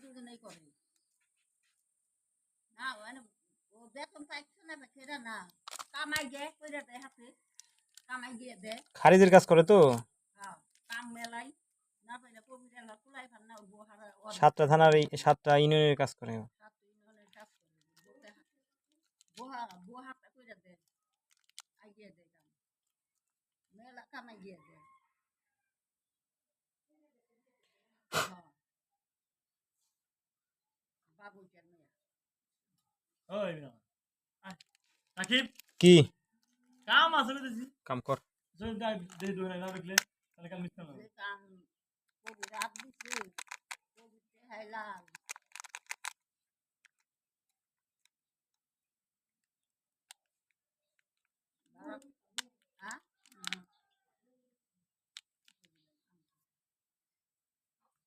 দুজনেই করে না মানে ও বেতন পাইছে না সেটা না কামাই দেয় কইরা দেয় হাতে কামাই দিয়ে দেয় খারিজের কাজ করে তো হ্যাঁ কাম মেলাই না পাইলে কবিরা না কুলাই ফান না বহারা 7টা থানার 7টা ইউনিয়নের কাজ করে সাত ইউনিয়নের কাজ করে বলতে হাতে বহা বহাটা কইরা দেয় আই দিয়ে দেয় কাম মেলা কামাই দিয়ে দেয় হ্যাঁ বাবুল কেন ওই না সাকিব কি কাম আসলে দিছি কাম কর যদি দে দো না দেখলে তাহলে কাম মিস না কাম কবি রাত দিছে কবি হাইলাল